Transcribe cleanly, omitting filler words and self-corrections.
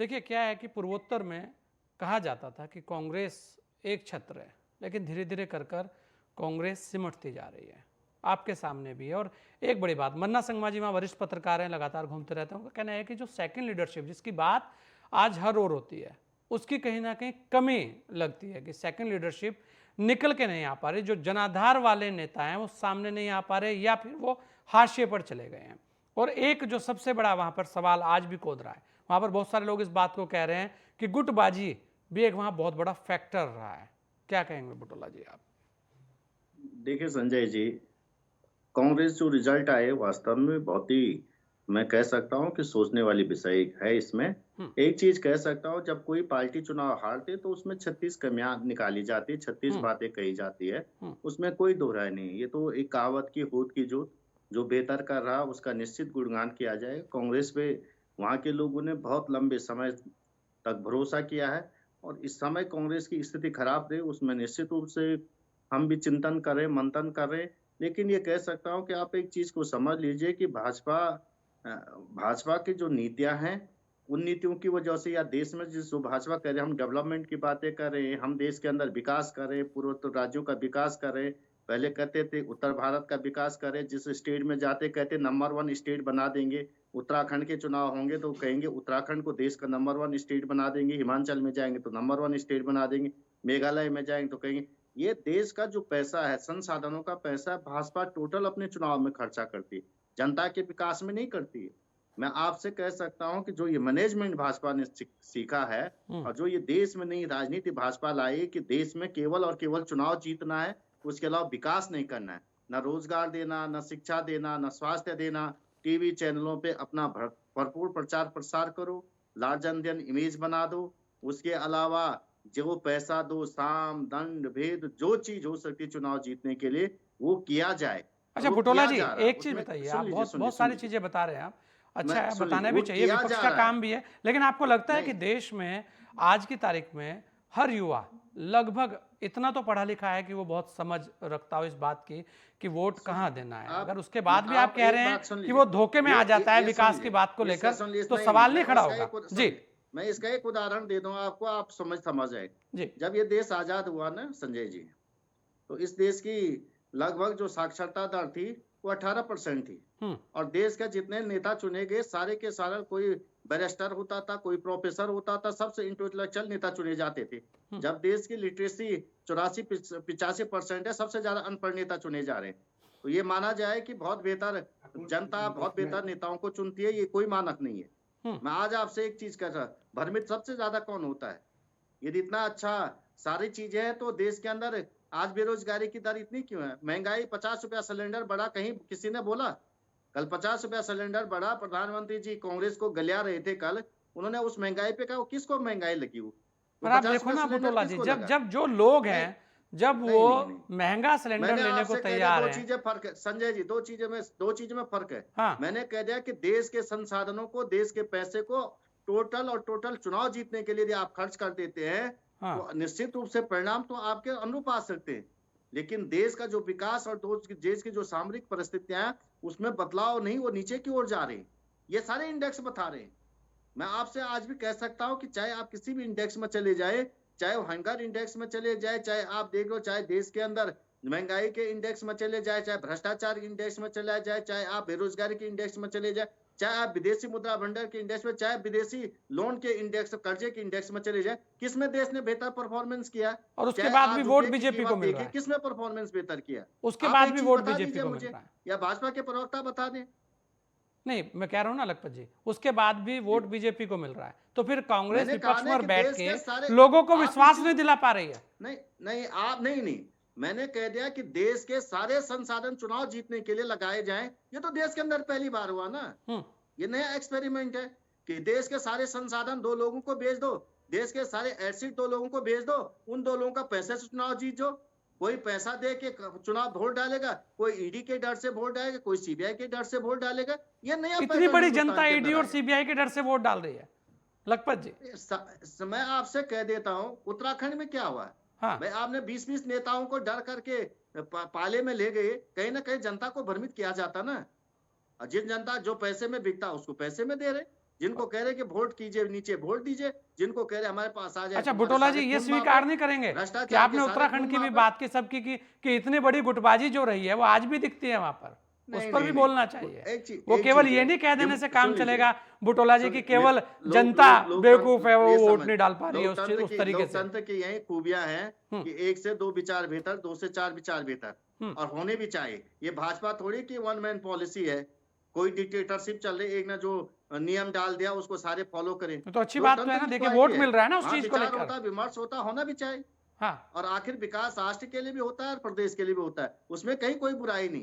देखिए क्या है कि पूर्वोत्तर में कहा जाता था कि कांग्रेस एक छत्र है, लेकिन धीरे धीरे कर कर कांग्रेस सिमटती जा रही है। आपके सामने भी है। और एक बड़ी बात, मन्ना संगमा जी वहाँ वरिष्ठ पत्रकार हैं, लगातार घूमते रहते हैं, उनका कहना है कि जो सेकंड लीडरशिप जिसकी बात आज हर ओर होती है, उसकी कहीं ना कहीं कमी लगती है कि सेकंड लीडरशिप निकल के नहीं आ पा रही। जो जनाधार वाले नेता हैं वो सामने नहीं आ पा रहे, या फिर वो हाशिए पर चले गए हैं। और एक जो सबसे बड़ा वहां पर सवाल आज भी कूद रहा है, वहां पर बहुत सारे लोग इस बात को कह रहे हैं कि गुटबाजी भी एक वहां बहुत बड़ा फैक्टर रहा है। क्या कहेंगे बुटोला जी आप? देखिए संजय जी, कांग्रेस जो रिजल्ट आए वास्तव में बहुत ही, मैं कह सकता हूं कि सोचने वाली विषय है। इसमें हम्म। एक चीज कह सकता हूं, जब कोई पार्टी चुनाव हारती है तो उसमें 36 कमियां निकाली जाती है, 36 हम्म। बातें कही जाती है। हम्म। उसमें कोई दो राय नहीं। ये तो एक कहावत की होत की जो बेहतर कर रहा उसका निश्चित गुणगान किया जाए। कांग्रेस पे वहां के लोगों ने बहुत लंबे समय तक भरोसा किया है, और इस समय कांग्रेस की स्थिति खराब रही उसमें निश्चित रूप से हम भी चिंतन करें, मंथन करें। लेकिन ये कह सकता हूं कि आप एक चीज को समझ लीजिए कि भाजपा की जो नीतियां हैं, उन नीतियों की वजह से, या देश में जिस जो भाजपा कह रहे हैं, हम डेवलपमेंट की बातें कर रहे हैं, हम देश के अंदर विकास करें, पूर्वोत्तर राज्यों का विकास करें। पहले कहते थे उत्तर भारत का विकास करें, जिस स्टेट में जाते कहते नंबर वन स्टेट बना देंगे। उत्तराखंड के चुनाव होंगे तो कहेंगे उत्तराखंड को देश का नंबर वन स्टेट बना देंगे। हिमाचल में जाएंगे तो नंबर वन स्टेट बना देंगे। मेघालय में जाएंगे तो कहेंगे। ये देश का जो पैसा है, संसाधनों का पैसा, भाजपा टोटल अपने चुनाव में खर्चा करती है, जनता के विकास में नहीं करती है। मैं आपसे कह सकता हूं कि जो ये मैनेजमेंट भाजपा ने सीखा है, हम्म। और जो ये देश में नई राजनीति भाजपा लाई कि देश में केवल और केवल चुनाव जीतना है, उसके अलावा विकास नहीं करना है, न रोजगार देना, न शिक्षा देना, न स्वास्थ्य देना। टीवी चैनलों पे अपना भरपूर प्रचार प्रसार करो, लार्जन देन इमेज बना दो। उसके अलावा जो पैसा दो, साम दंड भेद जो चीज हो सकती है चुनाव जीतने के लिए, वो किया जाए। और अच्छा वो बुटोला किया जी, जा रहा है एक चीज उसमें। बताइए, सुन आप लीजिए, बहुत सुन लीजिए, बहुत सुन सारी लीजिए। चीजें बता रहे हैं आप। मैं अच्छा है, सुन लीजिए, बताना भी वो चाहिए, किया विपक्ष जा का रहा है। काम भी है। लेकिन आपको लगता है नहीं कि देश में आज की तारीख में हर युवा लगभग इतना तो पढ़ा लिखा है कि वो बहुत समझ रखता हो इस बात की कि वोट सुन कहाँ देना है, आप अगर उसके मैं बाद भी आप आप कह एक रहे हैं बात सुन कि लीजिए। वो धोखे में आ जाता है ये सुन विकास की लीजिए, बात को इसका लेकर, सुन लीजिए। तो नहीं नहीं, सवाल नहीं मैं खड़ा इसका होगा जी। सुनिए, मैं इसका एक उदाहरण दे दूं आपको, आप समझ जाए। जी। जब ये देश आजाद हुआ ना संजय जी, तो इस देश की लगभग जो साक्षरता दर थी वो 18% थी। हम्म। और देश के जितने नेता चुने गए सारे के सारे, कोई बैरिस्टर होता था, कोई प्रोफेसर होता था, सबसे इंटेलेक्चुअल नेता चुने जाते थे। हम्म। जब देश की लिटरेसी 84-85% है, सबसे ज्यादा अनपढ़ नेता चुने जा रहे हैं। तो ये माना जाए कि बहुत बेहतर जनता बहुत बेहतर नेताओं को चुनती है, ये कोई मानक नहीं है। हम्म। मैं आज आपसे एक चीज कह रहा, भ्रमित सबसे ज्यादा कौन होता है? यदि इतना अच्छा सारी चीजें हैं तो देश के अंदर आज बेरोजगारी की दर इतनी क्यों है? महंगाई 50 रुपया सिलेंडर बढ़ा, कहीं किसी ने बोला? कल 50 रुपया सिलेंडर बढ़ा, प्रधानमंत्री जी कांग्रेस को गलिया रहे थे कल। उन्होंने उस महंगाई पे कहा, किसको महंगाई लगी? वो पर आप पचास देखो रुपया ना सिलेंडर बुटोला जी, किसको जब लगा? जब जो लोग नहीं हैं, जब वो नहीं नहीं नहीं, महंगा सिलेंडर मैंने लेने को आपसे कह दिया तैयार दो हैं। चीजें फर्क है संजय जी, दो चीजों में फर्क है। हाँ। मैंने कह दिया कि देश के संसाधनों को, देश के पैसे को टोटल चुनाव जीतने के लिए यदि आप खर्च कर देते हैं, हाँ। तो निश्चित रूप से परिणाम तो आपके अनुरूप आ सकते हैं। लेकिन देश का जो विकास और देश की जो सामरिक परिस्थितियां हैं, उसमें बदलाव नहीं, वो नीचे की ओर जा रहे हैं। ये सारे इंडेक्स बता रहे हैं। मैं आपसे आज भी कह सकता हूं कि चाहे आप किसी भी इंडेक्स में चले जाए, चाहे वो हंगर इंडेक्स में चले जाए, चाहे आप देख लो, चाहे देश के अंदर महंगाई के इंडेक्स में चले जाए, चाहे भ्रष्टाचार इंडेक्स में चला जाए, चाहे आप बेरोजगारी के इंडेक्स में चले जाए, चाहे आप विदेशी मुद्रा भंडार के इंडेक्स में, चाहे विदेशी लोन के इंडेक्स, कर्जे के इंडेक्स में चले जाए, किसमें देश ने बेहतर परफॉर्मेंस किया? और उसके चाहे बाद भी आज वोट रुपए की बीजेपी को कीमत मिल रहा देखिए, है। किसमें परफॉर्मेंस बेहतर किया? उसके आप बाद एक भी चीज वोट बता बीजेपी दीजिए को मिल मुझे, रहा है। या भाजपा के प्रवक्ता बता दें। नहीं, मैं कह रहा हूं ना लखपत जी, उसके बाद भी वोट बीजेपी को मिल रहा है, तो फिर कांग्रेस मैंने कहा विपक्ष ना में कि बैठ देश के के सारे, लोगों को आप इस विश्वास चीज नहीं को, दिला पा रही है। नहीं नहीं, आप नहीं नहीं, मैंने कह दिया कि देश के सारे संसाधन चुनाव जीतने के लिए लगाए जाएं। ये तो देश के अंदर पहली बार हुआ ना। हम्म। ये नया एक्सपेरिमेंट है कि देश के सारे संसाधन दो लोगों को भेज दो, देश के सारे एसिड दो लोगों को भेज दो, उन दो लोगों का पैसे से चुनाव जीत जो। कोई पैसा दे के चुनाव वोट डालेगा, कोई ईडी के डर से वोट डालेगा, कोई सीबीआई के डर से वोट डालेगा। ये नया इतनी पैटर्न बड़ी हिंदुस्तान जनता के ईडी अंदर और आया। सीबीआई के डर से वोट डाल रही है लखपत जी। मैं आपसे कह देता हूं, उत्तराखंड में क्या हुआ? हाँ। भाई आपने 20-20 नेताओं को डर करके पाले में ले गए, कहीं ना कहीं जनता को भ्रमित किया जाता ना। और जिन जनता जो पैसे में बिकता उसको पैसे में दे रहे, जिनको कह रहे कि वोट कीजिए नीचे वोट दीजिए, जिनको कह रहे हमारे पास आ जाए अच्छा, तुम्हारे बुटोला जी सारे ये खून स्वीकार वापस, नहीं करेंगे कि भ्रष्टाचार के आपने सारे उत्तराखंड खून की भी वापस। बात की सबकी कि इतनी बड़ी गुटबाजी जो रही है वो आज भी दिखती है वहां पर, उस नहीं पर नहीं भी नहीं, बोलना चाहिए। वो एक केवल चीज ये है, नहीं कह देने से काम सुन लीजिए, चलेगा बुटोला जी सुन की केवल लोक जनता लोक बेवकूफ है, वो ये वोट समझ, नहीं डाल पा रही है उस तरीके से। लोकतंत्र की यही खूबियां हैं हम्म, कि एक से दो विचार बेहतर, दो से चार विचार बेहतर, हम्म, और होने भी चाहिए। ये भाजपा थोड़ी कि वन मैन पॉलिसी है, कोई डिक्टेटरशिप चल रही, एक ने जो नियम डाल दिया उसको सारे फॉलो करें। तो अच्छी बात तो है लोकतंत्र ना, की देखिए तो वोट यही है, मिल रहा है ना उस वहाँ चीज को विचार लेकर। होता है, विमर्श होता है, होना भी चाहिए। हाँ, और आखिर विकास राष्ट्र के लिए भी होता है और प्रदेश के लिए भी होता है, उसमें कहीं कोई बुराई नहीं।